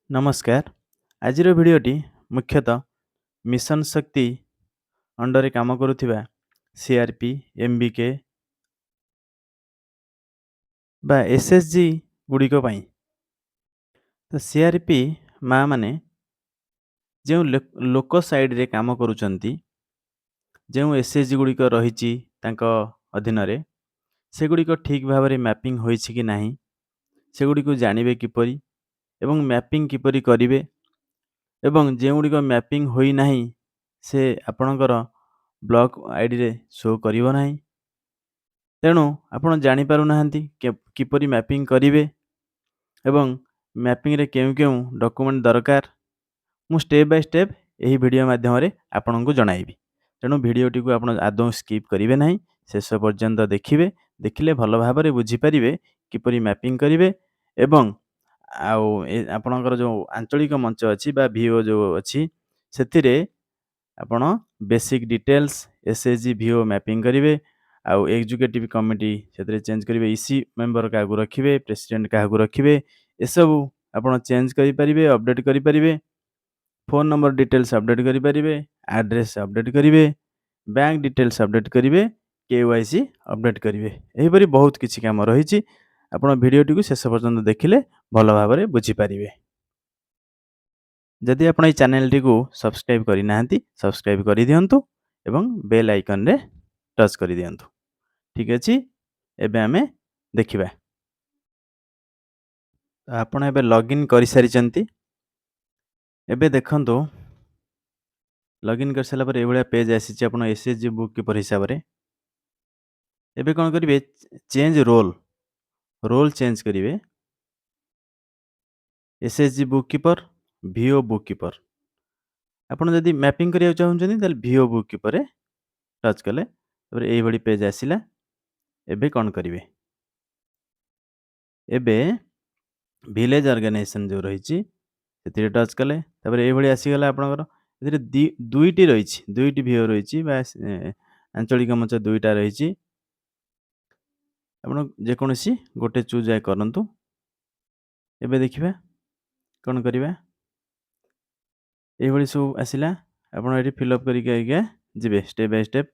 ନମସ୍କାର। ଆଜିର ଭିଡ଼ିଓଟି ମୁଖ୍ୟତଃ ମିଶନ ଶକ୍ତି ଅଣ୍ଡରରେ କାମ କରୁଥିବା ସିଆର୍‌ପି, ଏମ୍‌ବିକେ ବା ଏସ୍‌ଏସ୍‌ଜି ଗୁଡ଼ିକ ପାଇଁ। ତ ସିଆର୍‌ପି ମାଆମାନେ ଯେଉଁ ଲୋକ ସାଇଡ଼ରେ କାମ କରୁଛନ୍ତି, ଯେଉଁ ଏସ୍‌ଏସ୍‌ଜି ଗୁଡ଼ିକ ରହିଛି ତାଙ୍କ ଅଧୀନରେ, ସେଗୁଡ଼ିକ ଠିକ୍ ଭାବରେ ମ୍ୟାପିଂ ହୋଇଛି କି ନାହିଁ, ସେଗୁଡ଼ିକୁ ଜାଣିବେ କିପରି ଏବଂ ମ୍ୟାପିଂ କିପରି କରିବେ ଏବଂ ଯେଉଁଗୁଡ଼ିକ ମ୍ୟାପିଂ ହୋଇନାହିଁ, ସେ ଆପଣଙ୍କର ବ୍ଲକ୍ ଆଇଡ଼ିରେ ଶୋ କରିବ ନାହିଁ। ତେଣୁ ଆପଣ ଜାଣିପାରୁନାହାନ୍ତି କିପରି ମ୍ୟାପିଂ କରିବେ ଏବଂ ମ୍ୟାପିଂରେ କେଉଁ କେଉଁ ଡକୁମେଣ୍ଟ ଦରକାର, ମୁଁ ଷ୍ଟେପ୍ ବାଇ ଷ୍ଟେପ୍ ଏହି ଭିଡ଼ିଓ ମାଧ୍ୟମରେ ଆପଣଙ୍କୁ ଜଣାଇବି। ତେଣୁ ଭିଡ଼ିଓଟିକୁ ଆପଣ ଆଦୌ ସ୍କିପ୍ କରିବେ ନାହିଁ, ଶେଷ ପର୍ଯ୍ୟନ୍ତ ଦେଖିବେ। ଦେଖିଲେ ଭଲ ଭାବରେ ବୁଝିପାରିବେ କିପରି ମ୍ୟାପିଂ କରିବେ ଏବଂ ଆପଣଙ୍କର ଯେଉଁ ଆଞ୍ଚଳିକ ମଞ୍ଚ ଅଛି ବା ଭିଓ ଯେଉଁ ଅଛି, ସେଥିରେ ଆପଣ ବେସିକ୍ ଡିଟେଲ୍ସ ଏସ୍‌ଏଚ୍‌ଜି ଭିଓ ମ୍ୟାପିଂ କରିବେ। ଆଉ ଏକ୍ଜିକ୍ୟୁଟିଭ୍ କମିଟି ସେଥିରେ ଚେଞ୍ଜ କରିବେ, ଇସି ମେମ୍ବର କାହାକୁ ରଖିବେ, ପ୍ରେସିଡେଣ୍ଟ କାହାକୁ ରଖିବେ, ଏସବୁ ଆପଣ ଚେଞ୍ଜ କରିପାରିବେ, ଅପଡ଼େଟ୍ କରିପାରିବେ। ଫୋନ୍ ନମ୍ବର ଡିଟେଲ୍ସ ଅପଡ଼େଟ୍ କରିପାରିବେ, ଆଡ୍ରେସ୍ ଅପଡ଼େଟ୍ କରିବେ, ବ୍ୟାଙ୍କ ଡିଟେଲ୍ସ ଅପଡ଼େଟ୍ କରିବେ, KYC ଅପଡ଼େଟ୍ କରିବେ। ଏହିପରି ବହୁତ କିଛି କାମ ରହିଛି। ଆପଣ ଭିଡ଼ିଓଟିକୁ ଶେଷ ପର୍ଯ୍ୟନ୍ତ ଦେଖିଲେ ଭଲ ଭାବରେ ବୁଝିପାରିବେ। ଯଦି ଆପଣ ଏହି ଚ୍ୟାନେଲଟିକୁ ସବସ୍କ୍ରାଇବ୍ କରିନାହାନ୍ତି, ସବସ୍କ୍ରାଇବ୍ କରିଦିଅନ୍ତୁ ଏବଂ ବେଲ୍ ଆଇକନ୍‌ରେ ଟଚ୍ କରିଦିଅନ୍ତୁ। ଠିକ୍ ଅଛି, ଏବେ ଆମେ ଦେଖିବା। ଆପଣ ଏବେ ଲଗ୍ଇନ୍ କରିସାରିଛନ୍ତି। ଏବେ ଦେଖନ୍ତୁ, ଲଗ୍ଇନ୍ କରିସାରିଲା ପରେ ଏଭଳିଆ ପେଜ୍ ଆସିଛି ଆପଣ ଏସ୍‌ଏଚ୍‌ଜି ବୁକ୍ କିପର ହିସାବରେ। ଏବେ କ'ଣ କରିବେ, ଚେଞ୍ଜ ରୋଲ୍ ଚେଞ୍ଜ କରିବେ। SHG book keeper, ଭିଓ book keeper. ଆପଣ ଯଦି ମ୍ୟାପିଂ କରିବାକୁ ଚାହୁଁଛନ୍ତି ତାହେଲେ ଭିଓ ବୁକ୍ କିପରରେ ଟଚ୍ କଲେ, ତାପରେ ଏଇଭଳି ପେଜ୍ ଆସିଲା। ଏବେ କ'ଣ କରିବେ, ଏବେ ଭିଲେଜ ଅର୍ଗାନାଇଜେସନ୍ ଯେଉଁ ରହିଛି ସେଥିରେ ଟଚ୍ କଲେ, ତାପରେ ଏଇଭଳି ଆସିଗଲା ଆପଣଙ୍କର। ଏଥିରେ ଦୁଇଟି ରହିଛି, ଦୁଇଟି ଭିଓ ରହିଛି ବା ଆଞ୍ଚଳିକ ମଞ୍ଚ ଦୁଇଟା ରହିଛି। ଆପଣ ଯେକୌଣସି ଗୋଟେ ଚୁଜ୍ କରନ୍ତୁ। ଏବେ ଦେଖିବା କ'ଣ କରିବା। ଏଇଭଳି ସବୁ ଆସିଲା, ଆପଣ ଏଠି ଫିଲ୍ଅପ୍ କରିକି ଆଜ୍ଞା ଯିବେ ଷ୍ଟେପ୍ ବାଇ ଷ୍ଟେପ୍।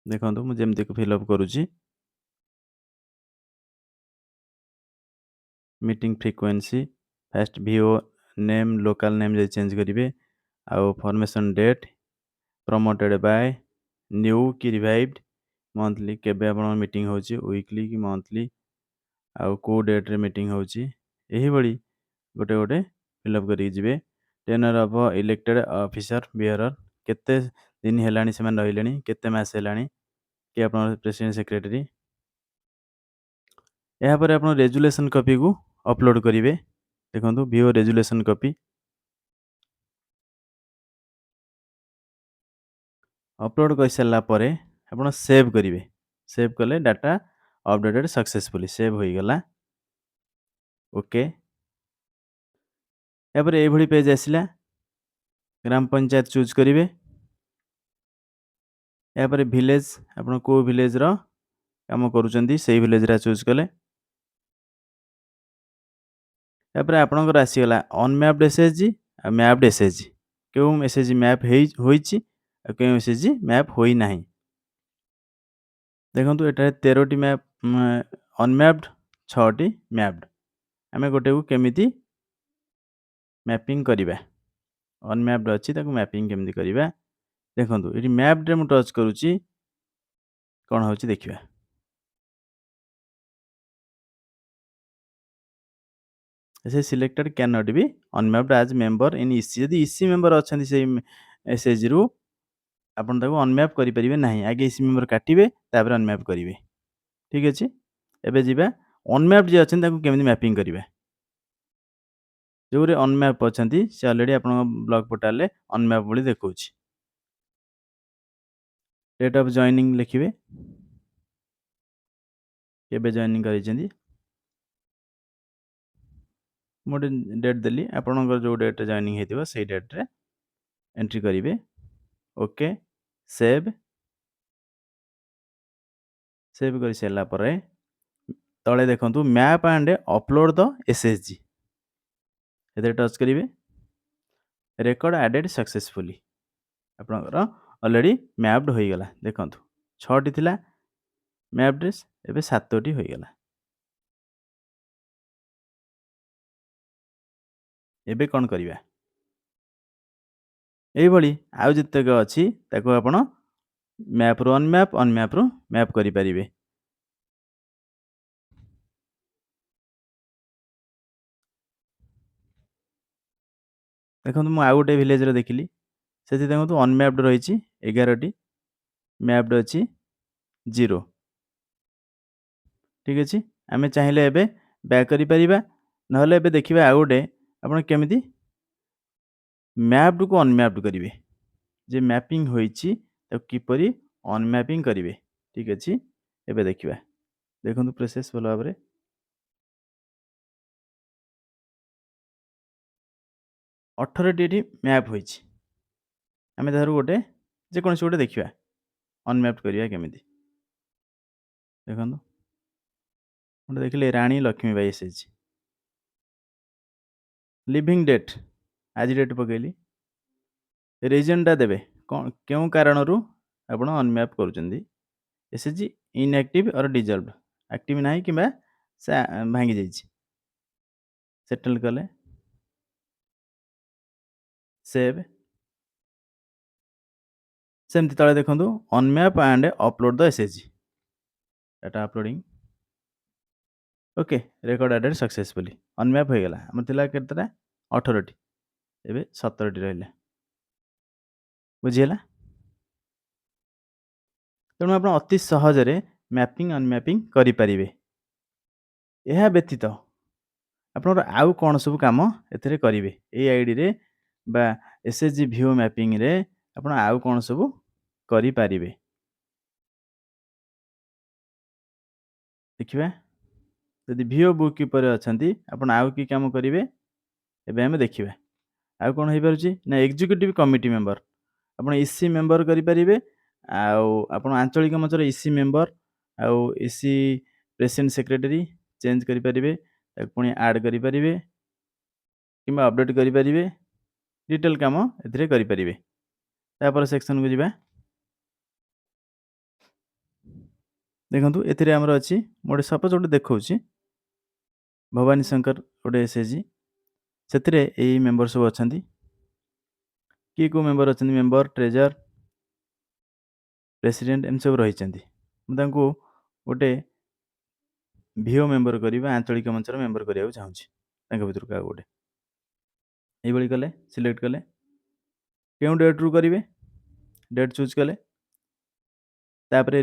ଦେଖନ୍ତୁ ମୁଁ ଯେମିତି ଫିଲ୍ଅପ୍ କରୁଛି। Meeting frequency, first VO name, local name ଯଦି ଚେଞ୍ଜ କରିବେ, ଆଉ formation date, promoted by, new କି ରିଭାଇଭ୍ଡ, ମନ୍ଥଲି କେବେ ଆପଣଙ୍କ ମିଟିଂ ହେଉଛି, ୱିକଲି କି ମନ୍ଥଲି, ଆଉ କେଉଁ ଡେଟ୍ରେ ମିଟିଂ ହେଉଛି, ଏହିଭଳି ଗୋଟେ ଗୋଟେ ଫିଲ୍ଅପ୍ କରିକି ଯିବେ। ଟେନର୍ ଅଫ୍ ଇଲେକ୍ଟେଡ୍ ଅଫିସର ବିୟରର୍, କେତେ ଦିନ ହେଲାଣି ସେମାନେ ରହିଲେଣି, କେତେ ମାସ ହେଲାଣି, କି ଆପଣଙ୍କର ପ୍ରେସିଡେଣ୍ଟ ସେକ୍ରେଟାରୀ। ଏହାପରେ ଆପଣ ରେଜୁଲେସନ୍ କପିକୁ ଅପଲୋଡ଼ କରିବେ। ଦେଖନ୍ତୁ ଭିଓ ରେଜୁଲେସନ୍ କପି ଅପଲୋଡ଼ କରିସାରିଲା ପରେ ଆପଣ ସେଭ୍ କରିବେ। ସେଭ୍ କଲେ ଡାଟା ଅପଡେଟେଡ୍ ସକ୍ସେସଫୁଲି ସେଭ୍ ହୋଇଗଲା। ଓକେ। ଏହାପରେ ଏଇଭଳି ପେଜ୍ ଆସିଲା, ଗ୍ରାମ ପଞ୍ଚାୟତ ଚୁଜ୍ କରିବେ। ଏହାପରେ ଭିଲେଜ, ଆପଣ କେଉଁ ଭିଲେଜର କାମ କରୁଛନ୍ତି ସେଇ ଭିଲେଜଟା ଚୁଜ୍ କଲେ। ତାପରେ ଆପଣଙ୍କର ଆସିଗଲା ଅନମ୍ୟାପ୍ଡ ଏସ୍‌ଏଚ୍‌ଜି ଆଉ ମ୍ୟାପ୍ଡ ଏସ୍‌ଏଚ୍‌ଜି। କେଉଁ ଏସ୍‌ଏଚ୍‌ଜି ମ୍ୟାପ୍ ହୋଇଛି ଆଉ କେଉଁ ଏସ୍‌ଏଚ୍‌ଜି ମ୍ୟାପ୍ ହୋଇନାହିଁ। ଦେଖନ୍ତୁ ଏଠାରେ 13ଟି ମ୍ୟାପ୍ ଅନମ୍ୟାପ୍ଡ, 6ଟି ମ୍ୟାପ୍ଡ। ଆମେ ଗୋଟେକୁ କେମିତି ମ୍ୟାପିଂ କରିବା, ଅନମ୍ୟାପ୍ଡ ଅଛି ତାକୁ ମ୍ୟାପିଂ କେମିତି କରିବା। ଦେଖନ୍ତୁ ଏଠି ମ୍ୟାପ୍ଡରେ ମୁଁ ଟଚ୍ କରୁଛି, କ'ଣ ହେଉଛି ଦେଖିବା। ସେ selected can not be unmapped as member in EC. ଯଦି ଇସି ମେମ୍ବର ଅଛନ୍ତି ସେଇ ଏସ୍‌ଏଚ୍‌ଜିରୁ, ଆପଣ ତାକୁ ଅନମ୍ୟାପ୍ କରିପାରିବେ ନାହିଁ। ଆଗେ ଇସି ମେମ୍ବର କାଟିବେ, ତାପରେ ଅନମ୍ୟାପ୍ କରିବେ। ଠିକ୍ ଅଛି। ଏବେ ଯିବା ଅନମ୍ୟାପ୍ଡ ଯିଏ ଅଛନ୍ତି ତାକୁ କେମିତି ମ୍ୟାପିଂ କରିବା। ଯେଉଁରେ ଅନମ୍ୟାପ୍ ଅଛନ୍ତି ସେ ଅଲରେଡ଼ି ଆପଣଙ୍କ ବ୍ଲକ୍ ପୋର୍ଟାଲରେ ଅନମ୍ୟାପ୍ ଭଳି ଦେଖାଉଛି। ଡେଟ୍ ଅଫ୍ ଜଏନିଂ ଲେଖିବେ, କେବେ ଜଏନିଂ କରିଛନ୍ତି। ମୁଁ ଗୋଟେ ଡେଟ୍ ଦେଲି, ଆପଣଙ୍କର ଯେଉଁ ଡେଟ୍ରେ ଜଏନିଂ ହେଇଥିବ ସେଇ ଡେଟ୍ରେ ଏଣ୍ଟ୍ରି କରିବେ। ଓକେ, ସେଭ୍ କରିସାରିଲା ପରେ ତଳେ ଦେଖନ୍ତୁ map and upload the SHG ଏଥିରେ ଟଚ୍ କରିବେ। ରେକର୍ଡ଼ ଆଡେଡ୍ ସକ୍ସେସଫୁଲି ଆପଣଙ୍କର ଅଲରେଡ଼ି ମ୍ୟାପ୍ଡ ହୋଇଗଲା। ଦେଖନ୍ତୁ 6ଟି ଥିଲା ମ୍ୟାପ୍ ଡ୍ରେସ୍, ଏବେ 7ଟି ହୋଇଗଲା। ଏବେ କ'ଣ କରିବା? ଏଇଭଳି ଆଉ ଯେତେକ ଅଛି ତାକୁ ଆପଣ ମ୍ୟାପ୍ରୁ ଅନମ୍ୟାପ୍, ଅନମ୍ୟାପ୍ରୁ ମ୍ୟାପ୍ କରିପାରିବେ। ଦେଖନ୍ତୁ ମୁଁ ଆଉ ଗୋଟେ ଭିଲେଜର ଦେଖିଲି, ସେଠି ଦେଖନ୍ତୁ ଅନମ୍ୟାପ୍ଡ ରହିଛି 11ଟି, ମ୍ୟାପ୍ଡ ଅଛି 0। ଠିକ୍ ଅଛି, ଆମେ ଚାହିଁଲେ ଏବେ ବ୍ୟାକ୍ କରିପାରିବା, ନହେଲେ ଏବେ ଦେଖିବା ଆଉ ଗୋଟେ ଆପଣ କେମିତି ମ୍ୟାପ୍ଡକୁ ଅନମ୍ୟାପ୍ଡ କରିବେ। ଯେ ମ୍ୟାପିଂ ହୋଇଛି ତାକୁ କିପରି ଅନମ୍ୟାପିଂ କରିବେ। ଠିକ୍ ଅଛି, ଏବେ ଦେଖିବା। ଦେଖନ୍ତୁ ପ୍ରୋସେସ୍ ଭଲ ଭାବରେ। 18ଟି ଏଠି ମ୍ୟାପ୍ ହୋଇଛି। ଆମେ ତାରୁ ଗୋଟେ ଯେକୌଣସି ଗୋଟେ ଦେଖିବା ଅନମ୍ୟାପ୍ଡ କରିବା କେମିତି। ଦେଖନ୍ତୁ ଗୋଟେ ଦେଖିଲେ ରାଣୀ ଲକ୍ଷ୍ମୀବାଇ ଆସିଛି। লিভিଂ ଡେଟ୍ ଆଜି ଡେଟ୍ ପକେଇଲି। ରିଜନଟା ଦେବେ କ'ଣ କେଉଁ କାରଣରୁ ଆପଣ ଅନମ୍ୟାପ୍ କରୁଛନ୍ତି। ଏସ୍ଏଚ୍ଜି ଇନ୍ଆକ୍ଟିଭ୍ ଅର୍ ଡିଜଲ୍ଭ, ଆକ୍ଟିଭ୍ ନାହିଁ କିମ୍ବା ସେ ଭାଙ୍ଗି ଯାଇଛି। ସେଟଲ୍ କଲେ, ସେଭ୍। ସେମିତି ତଳେ ଦେଖନ୍ତୁ unmap and upload the SHG data uploading. Okay, record added successfully unmap ହୋଇଗଲା। ଆମର ଥିଲା କେତେଟା? 18ଟି, ଏବେ 17ଟି ରହିଲା। ବୁଝିହେଲା? ତେଣୁ ଆପଣ ଅତି ସହଜରେ ମ୍ୟାପିଂ ଅନମ୍ୟାପିଂ କରିପାରିବେ। ଏହା ବ୍ୟତୀତ ଆପଣଙ୍କର ଆଉ କ'ଣ ସବୁ କାମ ଏଥିରେ କରିବେ? ଏଇ ଆଇଡ଼ିରେ ବା ଏସ୍ଏଚ୍ଜି ଭିଓ ମ୍ୟାପିଂରେ ଆପଣ ଆଉ କ'ଣ ସବୁ କରିପାରିବେ? ଦେଖିବା। ଯଦି ଭିଓ ବୁକ୍ କିପରି ଅଛନ୍ତି ଆପଣ ଆଉ କି କାମ କରିବେ ଏବେ ଆମେ ଦେଖିବା। ଆଉ କ'ଣ ହେଇପାରୁଛି ନା ଏକ୍ଜିକ୍ୟୁଟିଭ୍ କମିଟି ମେମ୍ବର ଆପଣ ଇସି ମେମ୍ବର କରିପାରିବେ। ଆଉ ଆପଣ ଆଞ୍ଚଳିକ ମଞ୍ଚର ଇସି ମେମ୍ବର ଆଉ ଇସି ପ୍ରେସିଡେଣ୍ଟ ସେକ୍ରେଟାରୀ ଚେଞ୍ଜ କରିପାରିବେ, ତାକୁ ପୁଣି ଆଡ଼୍ କରିପାରିବେ କିମ୍ବା ଅପଡେଟ୍ କରିପାରିବେ। ଡିଟେଲ୍ କାମ ଏଥିରେ କରିପାରିବେ। ତାପରେ ସେକ୍ସନକୁ ଯିବା। ଦେଖନ୍ତୁ ଏଥିରେ ଆମର ଅଛି, ମୁଁ ଗୋଟେ ସପୋଜ ଗୋଟେ ଦେଖାଉଛି ଭବାନୀ ଶଙ୍କର ଗୋଟେ ଏସ୍ଏଚ୍ଜି, ସେଥିରେ ଏଇ ମେମ୍ବର ସବୁ ଅଛନ୍ତି। କିଏ କେଉଁ ମେମ୍ବର ଅଛନ୍ତି? ମେମ୍ବର, ଟ୍ରେଜର, ପ୍ରେସିଡେଣ୍ଟ ଏମିତି ସବୁ ରହିଛନ୍ତି। ମୁଁ ତାଙ୍କୁ ଗୋଟେ ଭିଓ ମେମ୍ବର କରିବା, ଆଞ୍ଚଳିକ ମଞ୍ଚର ମେମ୍ବର କରିବାକୁ ଚାହୁଁଛି ତାଙ୍କ ଭିତରୁ କାହାକୁ ଗୋଟେ। এইଭଳି କଲେ, ସିଲେକ୍ଟ କଲେ, କେଉଁ ଡେଟ୍ରୁ କରିବେ ଡେଟ୍ ଚୁଜ୍ କଲେ, ତାପରେ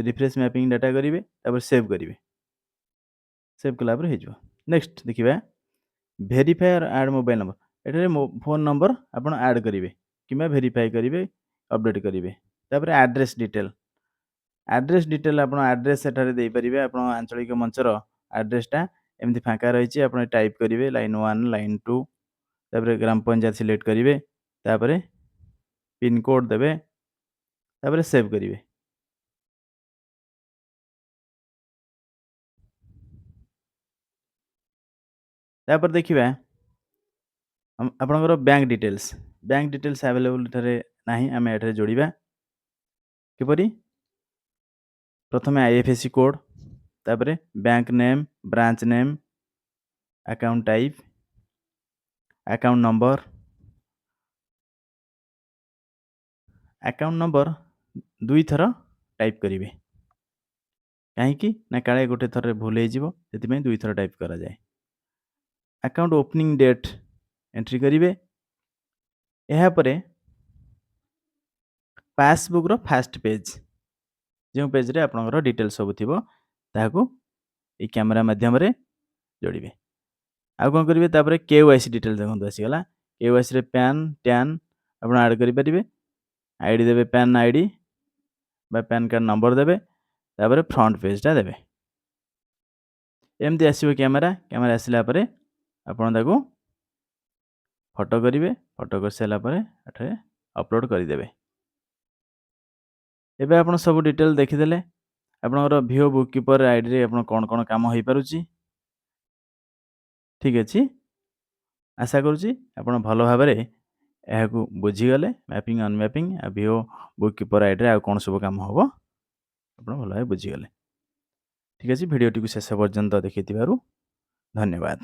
ରିଫ୍ରେଶ ମ୍ୟାପିଂ ଡାଟା କରିବେ, ତାପରେ ସେଭ୍ କରିବେ। ସେଭ୍ କଲା ପରେ ହେଇଯିବ। ନେକ୍ସଟ ଦେଖିବା ଭେରିଫାଏ ଅର୍ ଆଡ୍ ମୋବାଇଲ ନମ୍ବର। ଏଠାରେ ଫୋନ୍ ନମ୍ବର ଆପଣ ଆଡ୍ କରିବେ କିମ୍ବା ଭେରିଫାଏ କରିବେ, ଅପଡେଟ୍ କରିବେ। ତାପରେ ଆଡ୍ରେସ୍ ଡିଟେଲ, ଆଡ୍ରେସ୍ ଡିଟେଲ ଆପଣ ଆଡ୍ରେସ୍ ସେଠାରେ ଦେଇପାରିବେ। ଆପଣ ଆଞ୍ଚଳିକ ମଞ୍ଚର ଆଡ୍ରେସଟା ଏମିତି ଫାଙ୍କା ରହିଛି, ଆପଣ ଟାଇପ୍ କରିବେ ଲାଇନ୍ 1 ଲାଇନ୍ 2, ତାପରେ ଗ୍ରାମ ପଞ୍ଚାୟତ ସିଲେକ୍ଟ କରିବେ, ତାପରେ ପିନକୋଡ଼ ଦେବେ, ତାପରେ ସେଭ୍ କରିବେ। ତାପରେ ଦେଖିବା ଆପଣଙ୍କର ବ୍ୟାଙ୍କ ଡିଟେଲ୍ସ ଆଭେଲେବୁଲ୍ ଏଠାରେ ନାହିଁ, ଆମେ ଏଠାରେ ଯୋଡ଼ିବା। କିପରି? ପ୍ରଥମେ ଆଇଏଫଏସି କୋଡ଼, ତାପରେ bank name, branch name, account type, account number. Account number 2 ଥର ଟାଇପ୍ କରିବେ। କାହିଁକି ନା କାଳେ ଗୋଟେ ଥରରେ ଭୁଲ ହେଇଯିବ, ସେଥିପାଇଁ 2 ଥର ଟାଇପ୍ କରାଯାଏ। ଆକାଉଣ୍ଟ ଓପନିଂ ଡେଟ୍ ଏଣ୍ଟ୍ରି କରିବେ। ଏହାପରେ ପାସବୁକ୍ର ଫାଷ୍ଟ ପେଜ୍, ଯେଉଁ ପେଜ୍ରେ ଆପଣଙ୍କର ଡିଟେଲ୍ ସବୁ ଥିବ ତାହାକୁ ଏଇ କ୍ୟାମେରା ମାଧ୍ୟମରେ ଯୋଡ଼ିବେ। ଆଉ କ'ଣ କରିବେ? ତାପରେ KYC ଡିଟେଲ୍ ଦେଖନ୍ତୁ ଆସିଗଲା। KYCରେ ପ୍ୟାନ୍, ଟ୍ୟାନ୍ ଆପଣ ଆଡ଼୍ କରିପାରିବେ। ଆଇଡ଼ି ଦେବେ, ପ୍ୟାନ୍ ଆଇଡ଼ି ବା ପ୍ୟାନ୍ କାର୍ଡ଼ ନମ୍ବର ଦେବେ, ତାପରେ ଫ୍ରଣ୍ଟ ପେଜ୍ଟା ଦେବେ। ଏମିତି ଆସିବ କ୍ୟାମେରା ଆସିଲା ପରେ ଆପଣ ତାକୁ ଫଟୋ କରିବେ। ଫଟୋ କରିସାରିଲା ପରେ ଏଠାରେ ଅପଲୋଡ଼ କରିଦେବେ। ଏବେ ଆପଣ ସବୁ ଡିଟେଲ୍ ଦେଖିଦେଲେ। ଆପଣଙ୍କର ଭିଓ ବୁକ୍ କିପର ଆଇଡ଼ିରେ ଆପଣ କ'ଣ କାମ ହେଇପାରୁଛି। ଠିକ୍ ଅଛି। ଆଶା କରୁଛି ଆପଣ ଭଲ ଭାବରେ ଏହାକୁ ବୁଝିଗଲେ। ମ୍ୟାପିଂ ଅନମ୍ୟାପିଂ ଆଉ ଭିଓ ବୁକ୍ କିପର ଆଇଡ଼ିରେ ଆଉ କ'ଣ ସବୁ କାମ ହେବ ଆପଣ ଭଲ ଭାବେ ବୁଝିଗଲେ। ଠିକ୍ ଅଛି, ଭିଡ଼ିଓଟିକୁ ଶେଷ ପର୍ଯ୍ୟନ୍ତ ଦେଖିଥିବାରୁ ଧନ୍ୟବାଦ।